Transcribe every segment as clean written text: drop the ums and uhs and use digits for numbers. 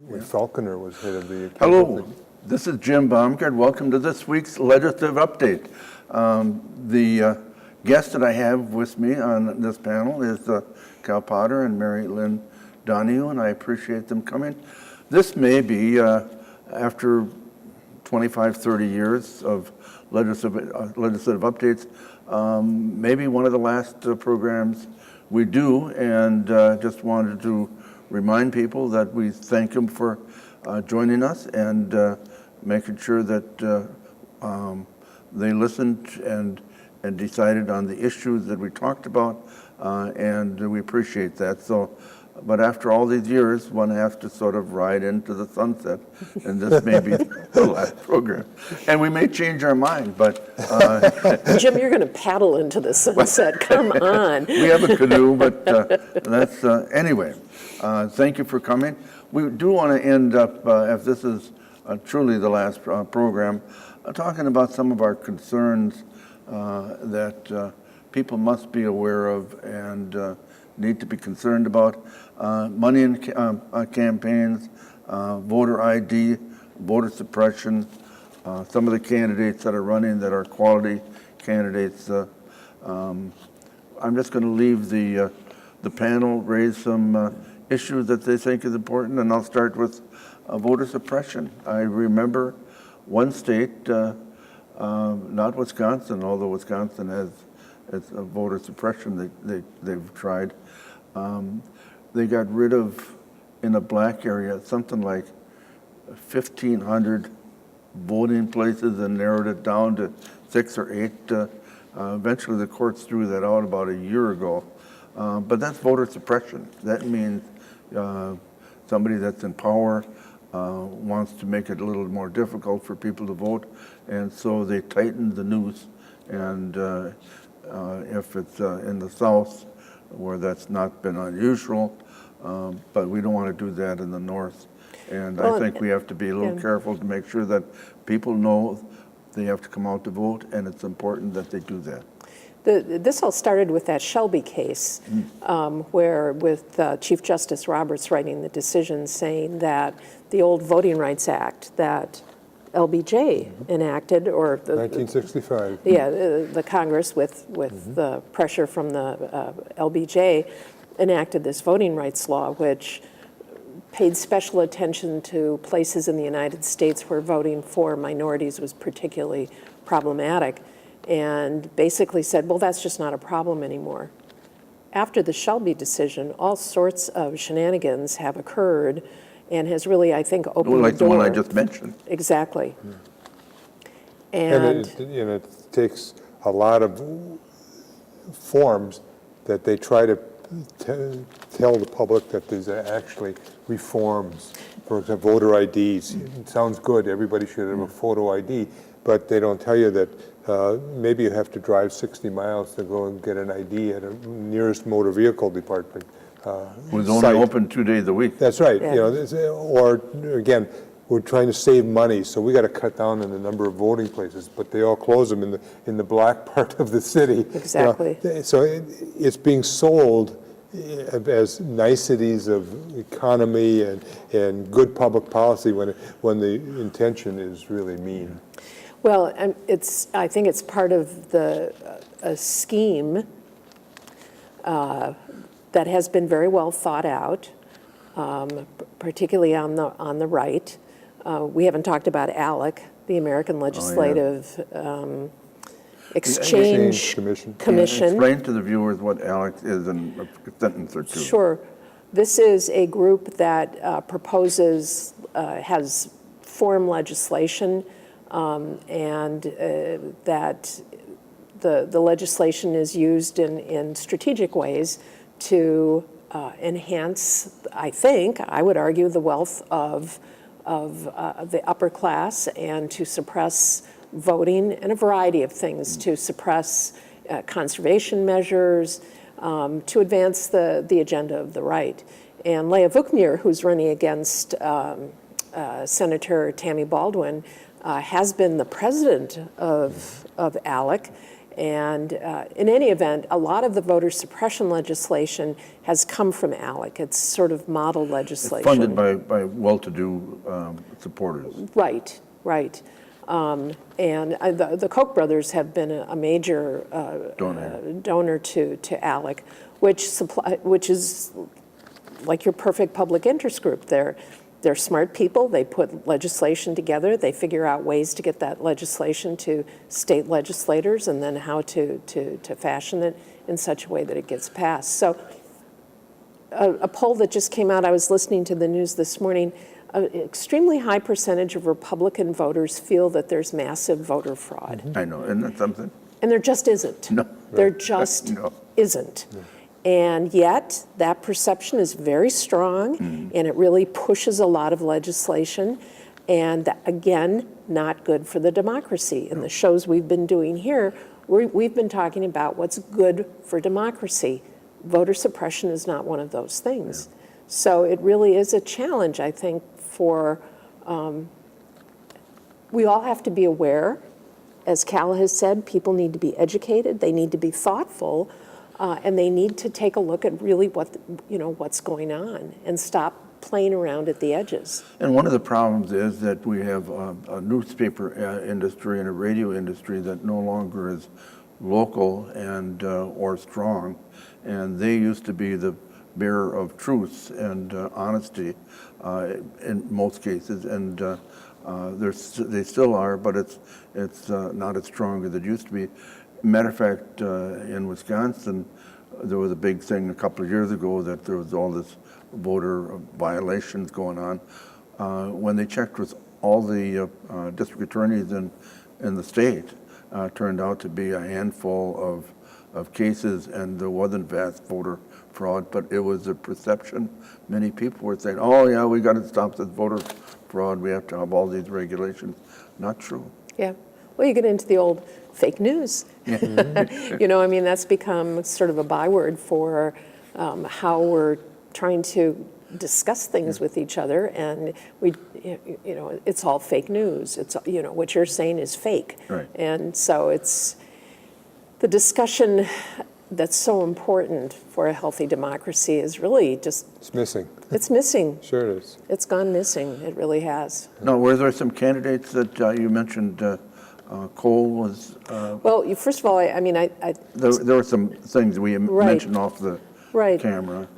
when Falconer was head of the... Hello, this is Jim Baumgard. Welcome to this week's Legislative Update. The guest that I have with me on this panel is Cal Potter and Mary Lynn Donahue, and I appreciate them coming. This may be, after 25, 30 years of legislative updates, maybe one of the last programs we do, and just wanted to remind people that we thank them for joining us and making sure that they listened and decided on the issues that we talked about, and we appreciate that. So, but after all these years, one has to sort of ride into the sunset, and this may be the last program. And we may change our mind, but... Jim, you're going to paddle into the sunset. Come on. We have a canoe, but that's... Anyway, thank you for coming. We do want to end up, if this is truly the last program, talking about some of our concerns that people must be aware of and need to be concerned about. Money in campaigns, voter ID, voter suppression, some of the candidates that are running that are quality candidates. I'm just going to leave the panel raise some issues that they think is important, and I'll start with voter suppression. I remember one state, not Wisconsin, although Wisconsin has a voter suppression they've tried. They got rid of, in a black area, something like 1,500 voting places and narrowed it down to 6 or 8. Eventually the courts threw that out about a year ago. But that's voter suppression. That means somebody that's in power wants to make it a little more difficult for people to vote, and so they tightened the noose. And if it's in the South, where that's not been unusual, but we don't want to do that in the North. And I think we have to be a little careful to make sure that people know they have to come out to vote, and it's important that they do that. This all started with that Shelby case, where with Chief Justice Roberts writing the decision saying that the old Voting Rights Act that LBJ enacted, or the 1965. The Congress with the pressure from the LBJ enacted this voting rights law, which paid special attention to places in the United States where voting for minorities was particularly problematic, and basically said, well, that's just not a problem anymore. After the Shelby decision, all sorts of shenanigans have occurred and has really, I think, opened the door. Like the one I just mentioned. Exactly. And it takes a lot of forms that they try to tell the public that these are actually reforms. For example, voter IDs. It sounds good, everybody should have a photo ID, but they don't tell you that maybe you have to drive 60 miles to go and get an ID at a nearest motor vehicle department. It was only open 2 days a week. That's right. Yeah. Or again, we're trying to save money, so we got to cut down on the number of voting places, but they all close them in the black part of the city. Exactly. So it's being sold as niceties of economy and good public policy when the intention is really mean. Well, I think it's part of a scheme that has been very well thought out, particularly on the right. We haven't talked about ALEC, the American Legislative Exchange Commission. Explain to the viewers what ALEC is in a sentence or two. Sure. This is a group that proposes, has formed legislation, and that the legislation is used in strategic ways to enhance, I would argue, the wealth of the upper class, and to suppress voting and a variety of things, to suppress conservation measures, to advance the agenda of the right. And Leah Vukmir, who's running against Senator Tammy Baldwin, has been the president of ALEC, And in any event, a lot of the voter suppression legislation has come from ALEC. It's sort of model legislation. Funded by well-to-do supporters. Right, right. And the Koch brothers have been a major donor to ALEC, which is like your perfect public interest group. They're smart people. They put legislation together. They figure out ways to get that legislation to state legislators and then how to fashion it in such a way that it gets passed. So a poll that just came out, I was listening to the news this morning, an extremely high percentage of Republican voters feel that there's massive voter fraud. I know, isn't that something? And there just isn't. No. There just No. isn't. And yet, that perception is very strong, and it really pushes a lot of legislation. And again, not good for the democracy. In the shows we've been doing here, we've been talking about what's good for democracy. Voter suppression is not one of those things. So it really is a challenge, I think, for, we all have to be aware. As Cal has said, people need to be educated, they need to be thoughtful, and they need to take a look at really what's going on and stop playing around at the edges. And one of the problems is that we have a newspaper industry and a radio industry that no longer is local and or strong, and they used to be the bearer of truth and honesty in most cases, and they still are, but it's not as strong as it used to be. Matter of fact, in Wisconsin, there was a big thing a couple of years ago that there was all this voter violations going on. When they checked with all the district attorneys in the state, turned out to be a handful of cases, and there wasn't vast voter fraud, but it was a perception. Many people were saying, oh yeah, we got to stop this voter fraud, we have to have all these regulations. Not true. Yeah. Well, you get into the old fake news. I mean, that's become sort of a byword for how we're trying to discuss things with each other, and it's all fake news. It's, what you're saying is fake. Right. And so it's the discussion that's so important for a healthy democracy is really just, It's missing. it's missing. Sure it is. It's gone missing. It really has. Now, were there some candidates that you mentioned? Cole was. Well, first of all, There were some things we mentioned off the camera.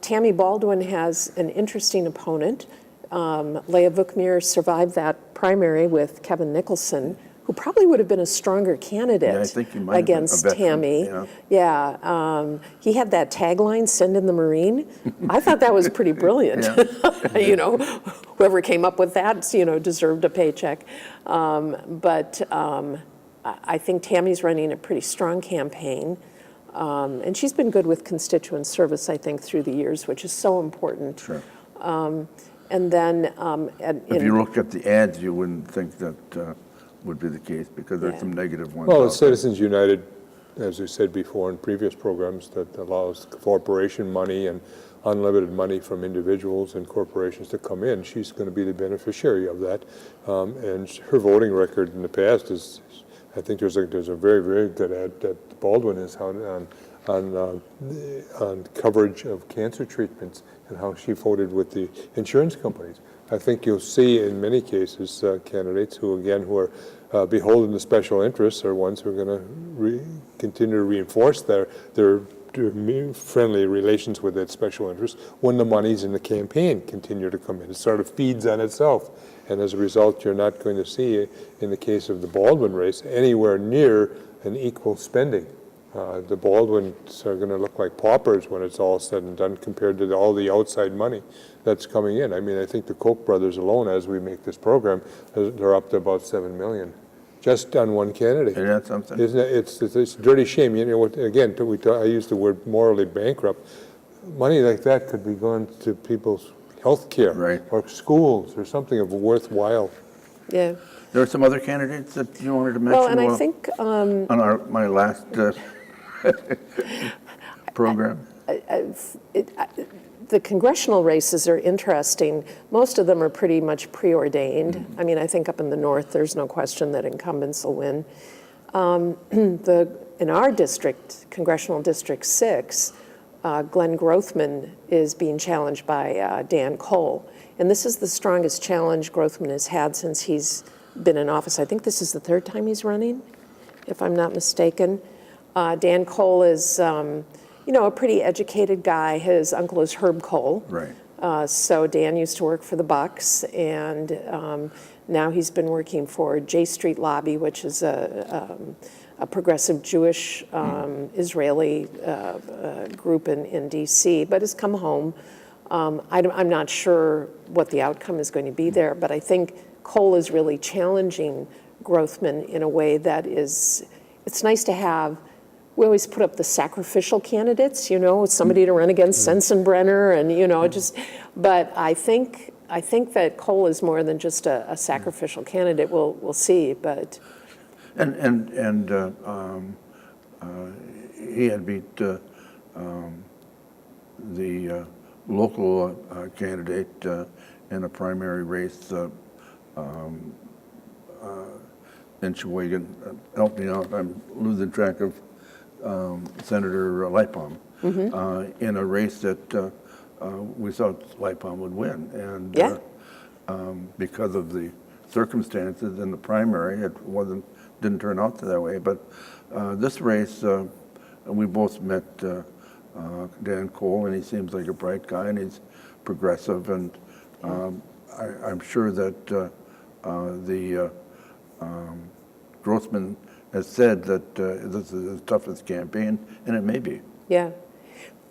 Tammy Baldwin has an interesting opponent. Leah Vukmir survived that primary with Kevin Nicholson, who probably would have been a stronger candidate Yeah, I think he might have been a against veteran, Tammy. yeah. He had that tagline, "Send in the Marine." I thought that was pretty brilliant. Whoever came up with that, deserved a paycheck. But I think Tammy's running a pretty strong campaign. And she's been good with constituent service, I think, through the years, which is so important. Sure. And then, If you look at the ads, you wouldn't think that would be the case, because there's some negative ones. Well, out it's Citizens United, as we said before in previous programs, that allows corporation money and unlimited money from individuals and corporations to come in. She's going to be the beneficiary of that. And her voting record in the past is, I think there's a very, very good ad that Baldwin has on coverage of cancer treatments and how she voted with the insurance companies. I think you'll see in many cases candidates who are beholden to special interests are ones who are going to continue to reinforce their friendly relations with that special interest when the monies in the campaign continue to come in. It sort of feeds on itself. And as a result, you're not going to see, in the case of the Baldwin race, anywhere near an equal spending. The Baldwins are going to look like paupers when it's all said and done compared to all the outside money that's coming in. I mean, I think the Koch brothers alone, as we make this program, they're up to about $7 million. Just on one candidate. Isn't that something? Isn't it? It's a dirty shame. Again, I use the word morally bankrupt. Money like that could be going to people's health care, right, or schools, or something of worthwhile. Yeah. There are some other candidates that you wanted to mention? Well, and I think on my last program. The congressional races are interesting. Most of them are pretty much preordained. I mean, I think up in the north, there's no question that incumbents will win. In our district, Congressional District 6, Glenn Grothman is being challenged by Dan Cole. And this is the strongest challenge Grothman has had since he's been in office. I think this is the third time he's running, if I'm not mistaken. Dan Cole is, a pretty educated guy. His uncle is Herb Cole. Right. So Dan used to work for the Bucks, and now he's been working for J Street Lobby, which is a progressive Jewish Israeli group in D.C., but has come home. I'm not sure what the outcome is going to be there, but I think Cole is really challenging Grothman in a way that is, it's nice to have. We always put up the sacrificial candidates, somebody to run against Sensenbrenner, and but I think that Cole is more than just a sacrificial candidate. We'll see, but. And he had beat the local candidate in a primary race. In Sheboygan, help me out. I'm losing track of Senator Lightbaum in a race that we thought Lightbaum would win, and because of the circumstances in the primary, didn't turn out that way. But this race, we both met Dan Cole, and he seems like a bright guy, and he's progressive, and I'm sure that the Grothman has said that this is his toughest campaign, and it may be. Yeah.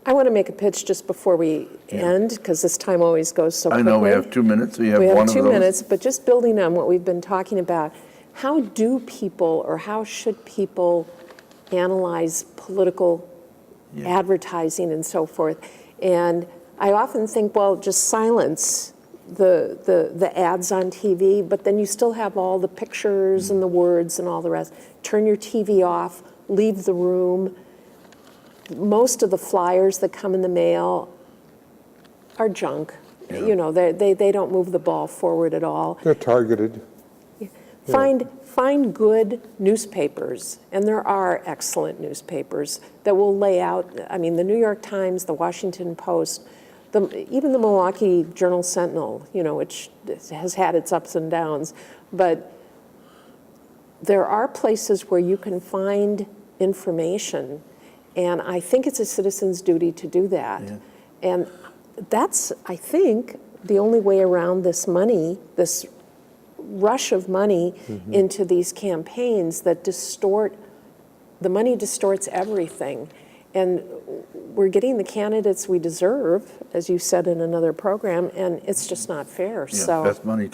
I want to make a pitch just before we end, because this time always goes so quickly. I know we have 2 minutes, so you have we one have of 2 those. minutes, but just building on what we've been talking about, how do people, or how should people analyze political advertising and so forth? And I often think, well, just silence the ads on TV, but then you still have all the pictures and the words and all the rest. Turn your TV off, leave the room. Most of the flyers that come in the mail are junk. Yeah. They don't move the ball forward at all. They're targeted. Find good newspapers, and there are excellent newspapers that will lay out. I mean, the New York Times, the Washington Post, even the Milwaukee Journal-Sentinel, which has had its ups and downs, but there are places where you can find information, and I think it's a citizen's duty to do that. Yeah. And that's, I think, the only way around this money, this rush of money into these campaigns that the money distorts everything. And we're getting the candidates we deserve, as you said in another program, and it's just not fair. Yeah, so best money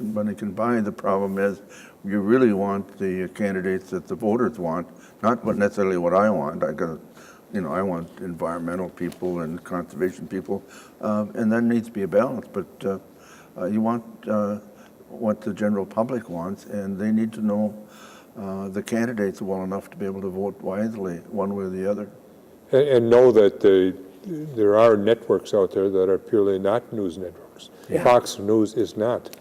money can buy. The problem is you really want the candidates that the voters want, not necessarily what I want. I want environmental people and conservation people, and there needs to be a balance. But you want what the general public wants, and they need to know the candidates well enough to be able to vote wisely one way or the other. And know that there are networks out there that are purely not news networks. Yeah. Fox News is not.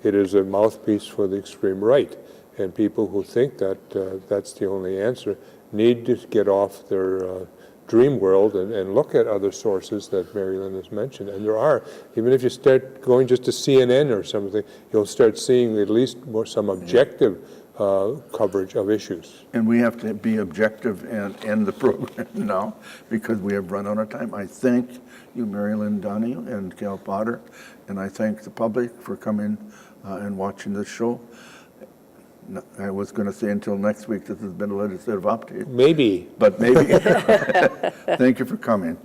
It is a mouthpiece for the extreme right. And people who think that that's the only answer need to get off their dream world and look at other sources that Mary Lynn has mentioned. And there are, even if you start going just to CNN or something, you'll start seeing at least some objective coverage of issues. And we have to be objective and end the program now because we have run out of time. I thank you, Mary Lynn Donahue and Cal Potter, and I thank the public for coming and watching this show. I was going to say until next week, this has been a legislative update. Maybe. But maybe. Thank you for coming.